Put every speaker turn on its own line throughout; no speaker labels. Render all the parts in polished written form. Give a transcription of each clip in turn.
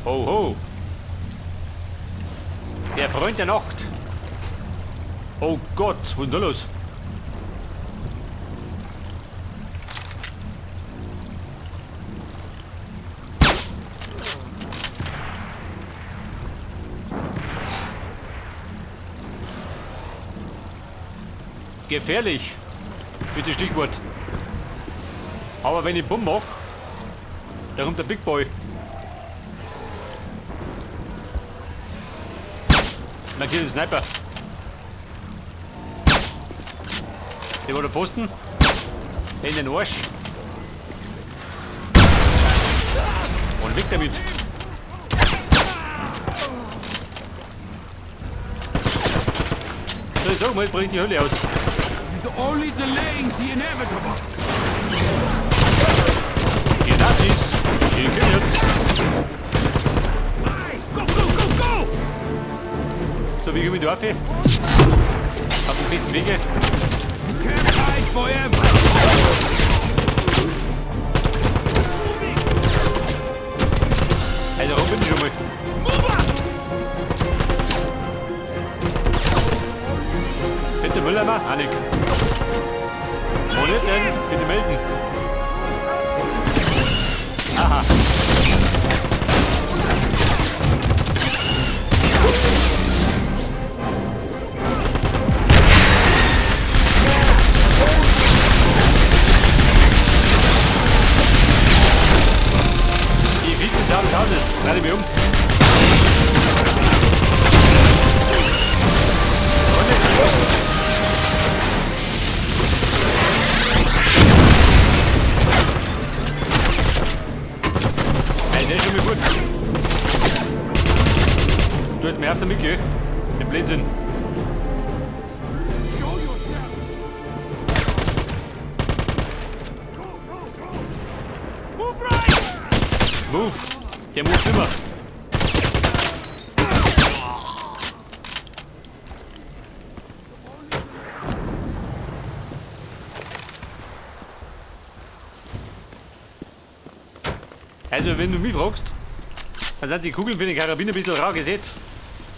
Ho, ho. Der Freund der Nacht. Oh Gott, was ist denn da los? Gefährlich. Bitte Stichwort. Aber wenn ich Bumm mache, da kommt der Big Boy. Markiert den Sniper. Der war der Pfosten. In den Arsch. Und weg damit. So, ich sag mal, jetzt bringt die Hölle aus.
Only delaying the inevitable.
Die Nazis, die können jetzt.
Go, go, go, go!
So, wie gehen wir in die Dorf? Auf den besten Wege.
You can't hide forever.
Also, rum bin ich schon mal. Bitte Mülleimer? Annik. Wo nicht denn? Bitte melden. Aha. Die Vize-Sau des Hauses. Warte mich um. Der ist schon mal gut. Du hättest mir auf damit gehen. Den Blödsinn. Move! Der muss immer. Also, wenn du mich fragst, dann sind die Kugeln für den Karabiner ein bisschen rar gesät.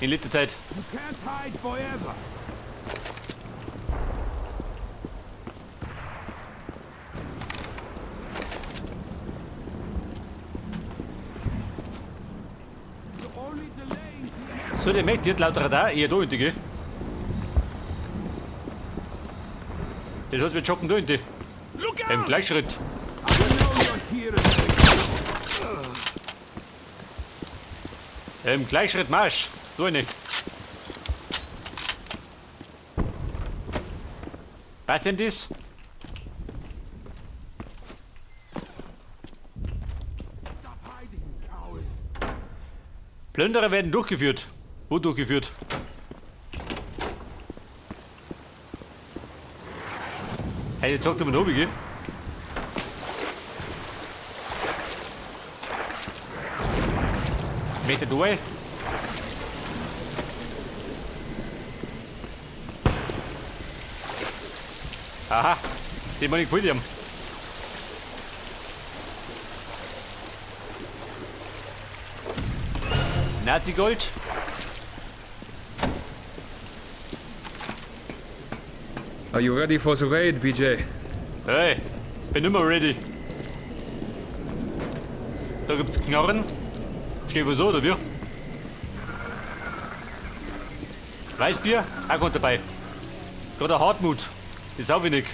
In letzter Zeit.
You can't hide forever. Only delaying the
So, der möchte jetzt laut Radar eher da hinten gehen. Das heißt, wir joggen da hinten.
Look
Im
out!
Gleichschritt.
I know you're here to
Im Gleichschritt Marsch. So eine. Was denn das?
stop hiding, you coward.
Plünderer werden durchgeführt. Wo durchgeführt? Hey, jetzt sagt er mir noch, wie geht? Meter durch. Aha, den meine ich gefällt haben. Nazi-Gold.
Are you ready for the raid, BJ?
Hey, bin immer ready. Da gibt's Knarren. Steh wo so, oder wie? Weißbier? Auch gut dabei. Gerade ein Hartmut. Das ist auch wenig.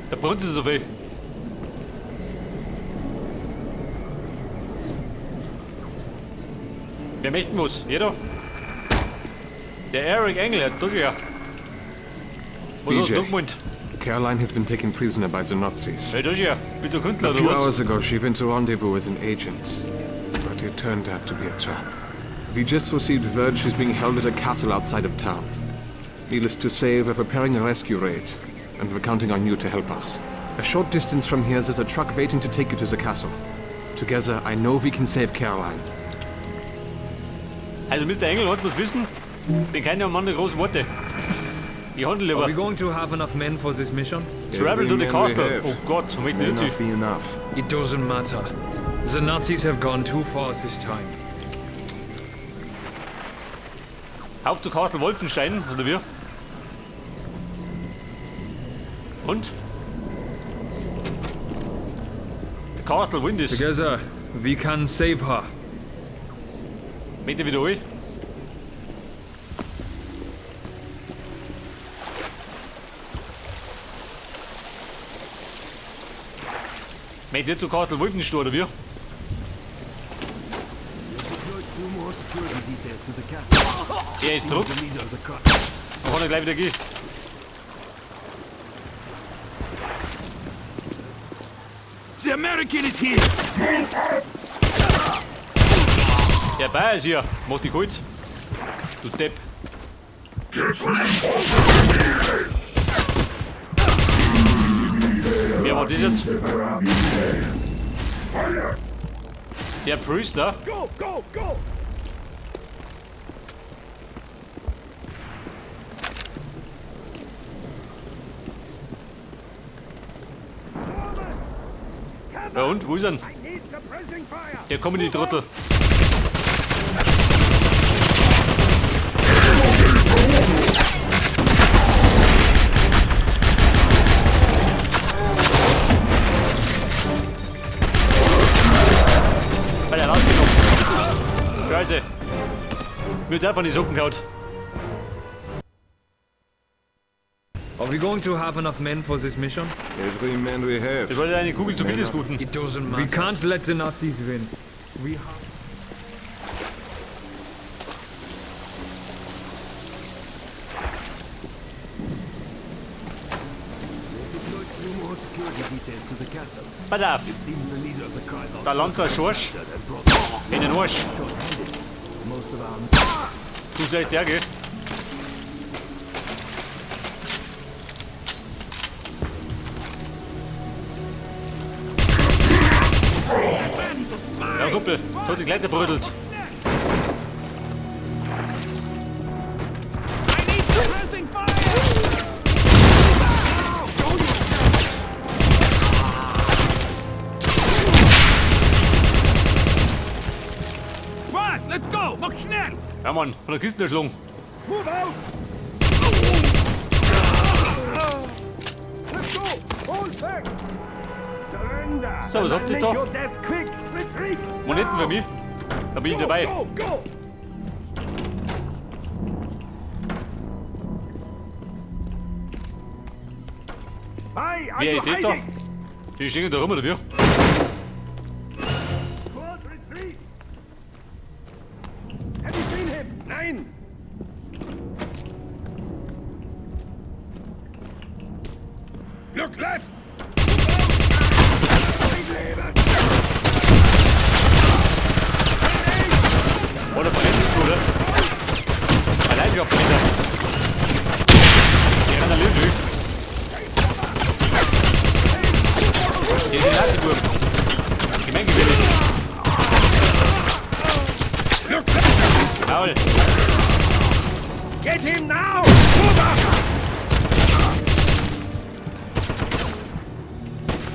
Da brennt es so viel. Wer möchte was? Jeder? Der Eric Engel, der tut ja. Was hast du gemeint?
Caroline has been taken prisoner by the Nazis.
Hey, tut ja. Bitte Künstler
A
oder
few
was?
hours ago, she went to rendezvous with an agent, but it turned out to be a trap. We just received word she's being held at a castle outside of town. Needless to say, we're preparing a rescue raid, and we're counting on you to help us. A short distance from here, there's a truck waiting to take you to the castle. Together, I know we can save Caroline.
Also Mr. Engel hat muss wissen, bin keiner Mann der großen Worte. Ich handle
Are we
lieber.
going to have enough men for this mission?
Travel to the castle. Oh Gott, mit
May
nicht.
not be enough.
It doesn't matter. The Nazis have gone too far this time.
Auf zur Castle Wolfenstein, oder wie? Und? The castle win this.
Together, we can save her.
Meint ihr wieder ein? Meint ihr zur Castle Wolfenstein, oder wie? Er ist zurück. Da kann er gleich wieder gehen.
The American is here!
Der Bayer ist hier. Mach dich kalt. Du Depp. Wer war das jetzt? Der Priester?
Go, go, go!
Ja und, wo ist er?
I need suppressing fire!
Der kommt in die Trottel. Weil er rausgenommen. Scheiße. Mir hat einfach die Socken gehauen.
Are we going to have enough men for this mission?
Every man we have.
Das war ja eine Kugel zu viel des Guten.
It doesn't matter. We can't let the Nazis win. We have...
Pass auf. Der Landler Schorsch. In den Arsch. Du schlecht der, gell? Ja, Kumpel, du hast die Gleiter brödelt.
I need suppressing fire! What? Let's go! Mach schnell!
Ja, Mann, von der Kiste erschlungen.
Move out! Let's go! Hold back! Surrender!
So, was habt ihr
Make
da?
your death quick! Retreat!
Moneten für mich. Da bin ich dabei.
Go, go! Hi, are
Wer
you
ist das da?
hiding?
Die stehen da rum, oder wie?
Squad, retreat! Have you seen him? Nein! Look left!
Oder von hinten, oder? Allein gehabt, Peter. Der rennt der Löwe. Hier ist die Nazi-Burg. Gemengewillig. Maul.
Get him now!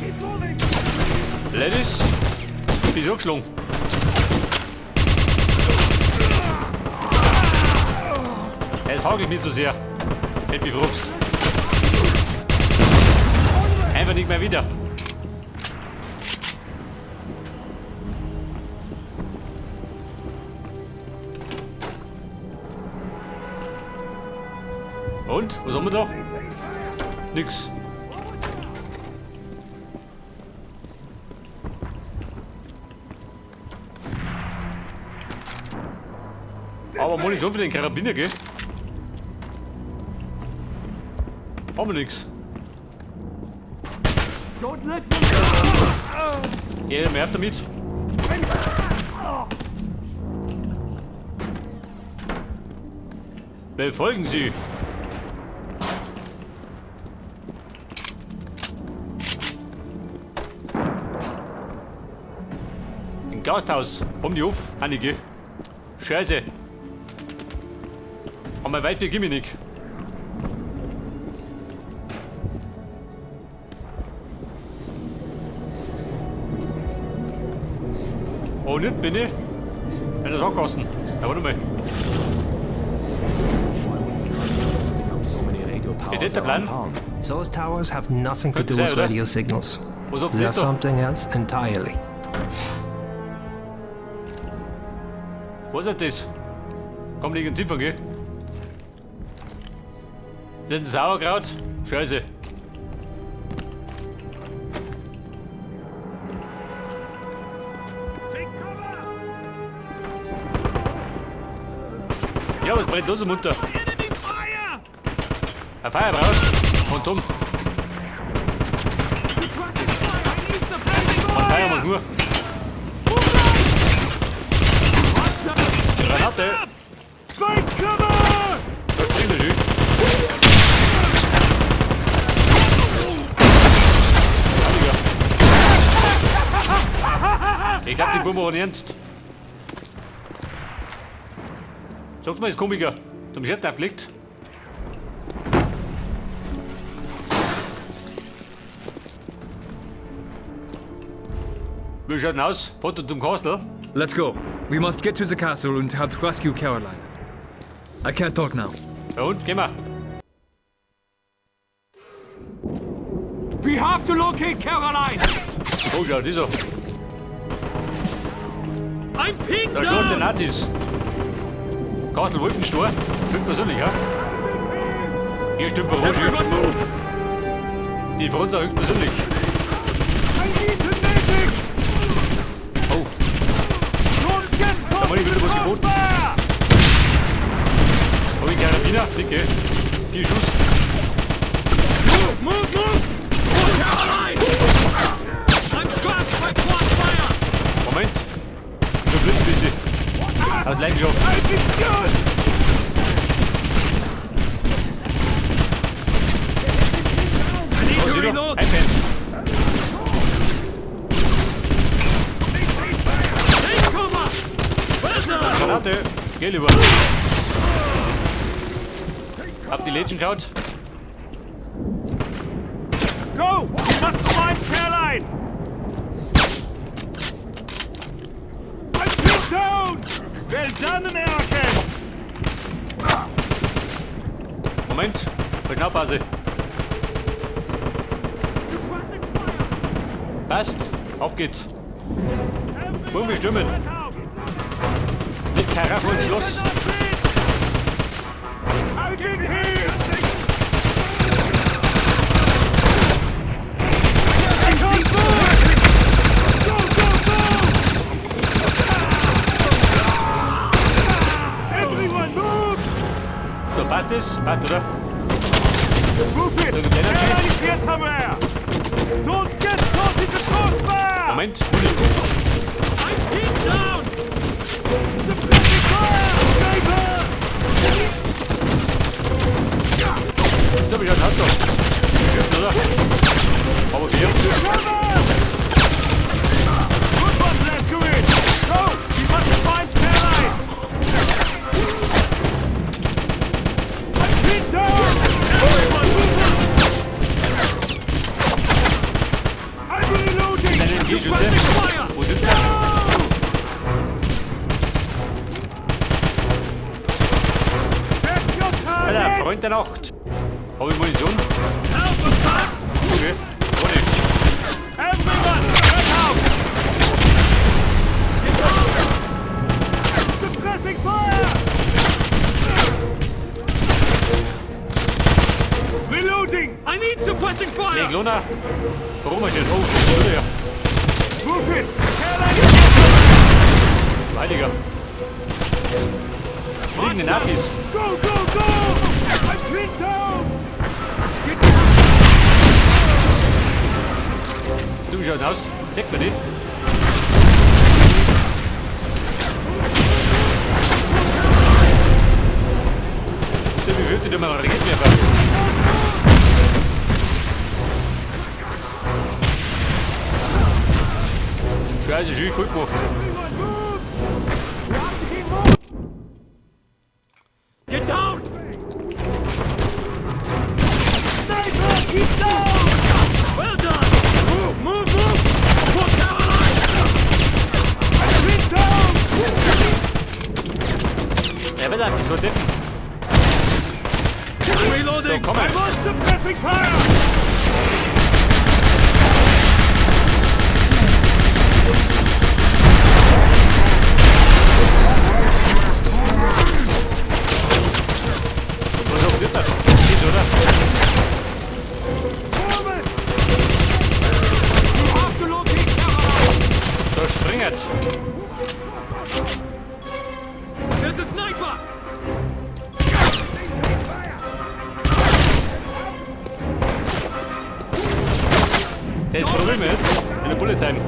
Keep moving!
Ladies. Bist du geschlungen? Es hagelt mir zu sehr. Hätte mich verrückt. Einfach nicht mehr wieder. Und? Was haben wir da? Nix. Aber Munition für den Karabiner, gell? Haben wir nix.
Don't let them
Jeder mehr damit. Befolgen Sie. Im Gasthaus. Um die auf, einige. Scheiße. Aber weit beginnen wir nicht. Oh, nicht bin ich. In der Sackgassen. Ja, warte mal. Ist das der Plan?
Those towers have nothing to do
Könnte
with
sein, oder?
radio signals.
Was ob
They're
siehst du?
something else entirely.
Was ist das? Komm, liegen Ziffern, gell? Das ist ein Sauerkraut? Scheiße. Ja, was brennt da so munter? Ein Feuer braucht. Und dumm. Ein Feuer mal nur. Granate. Das bringt er nicht. Ich glaub, die Bombe war nicht ernst. Sagt mal, ist Komiker. Zum Schild aufgelegt. Wie schaut denn aus? Foto zum Castle?
Let's go. We must get to the castle and help rescue Caroline. I can't talk now.
Ja und, gehen wir.
We have to locate Caroline!
Oh, schau, dieser.
I'm pinned
Da schlägt der Nazis. Castle Wolfenstein. Stimmt persönlich, ja? Hier stimmt für Rotschiff.
Everyone move!
Die für uns auch höchstpersönlich. Oh. Da mal nicht wieder was geboten. Hab ich Karabiner? Dicke. 4 Schuss.
Move! For Caroline! I'm trapped by quad fire!
Moment. So blöd ein bisschen. Aus Leidenschaft. Oh, sieh doch. Einpennt.
Take cover! Well done!
Granate. Geh lieber. Hab die Lädchen kaut.
Go! You must find Caroline! I'm pinned down! Well done, American!
Moment. Schnauphase. Passt. Auf geht's. Wollen wir stürmen? Mit Karacho und Schloss.
I'll get here! Everyone move!
So, passt es? Passt, oder?
Move it!
Da gibt's Energy.
Caroline is here somewhere! Don't get caught in the crossbar!
Moment. Muni.
I'm pinned down!
Suppressing fire! Sniper!
So, wie schaut's aus da? Stimmt, oder? Aber wir.
Cover! Good one, Blaskowitz! Go! You must find Caroline! I'm pinned down! Everyone move up! I'm reloading!
Eine MG-Schütze.
Fire!
Wo sind wir?
That's your
Alter,
target!
Freund der Nacht. Hab ich Munition?
Help us back!
Okay. Warte.
Everyone, get out! Suppressing fire! Reloading!
I need suppressing
Nee,
fire!
Glona. Warum ist denn? Oh, oder ja.
Move it! Caroline!
Heiliger. Fliegende Nazis.
Go, go, go! I'm pinned down!
Du, wie schaut's aus? Zeig mir den. So, wie wird denn mal ein Raketenwerfer? Scheiße, schön gut gemacht.
Get down!
Sniper, keep down!
Well done!
Move, move, move!
For Caroline!
I'm pinned
So Deppen. So,
Reloading!
komm
I
her.
want suppressing fire!
Was passiert da? Geht, oder?
Formel! You have to locate cover!
So, springet.
There's a sniper!
Der ist drüben jetzt. In der Bullet Time.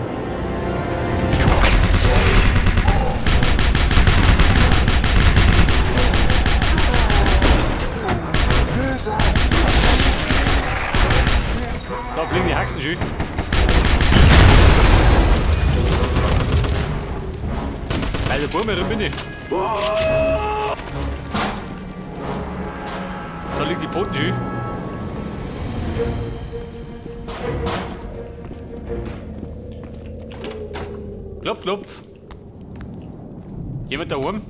Da fliegen die Haxen schön. Alter Burme, drin bin ich. Da liegt die Poten schön. Klopf, klopf. Jemand da oben?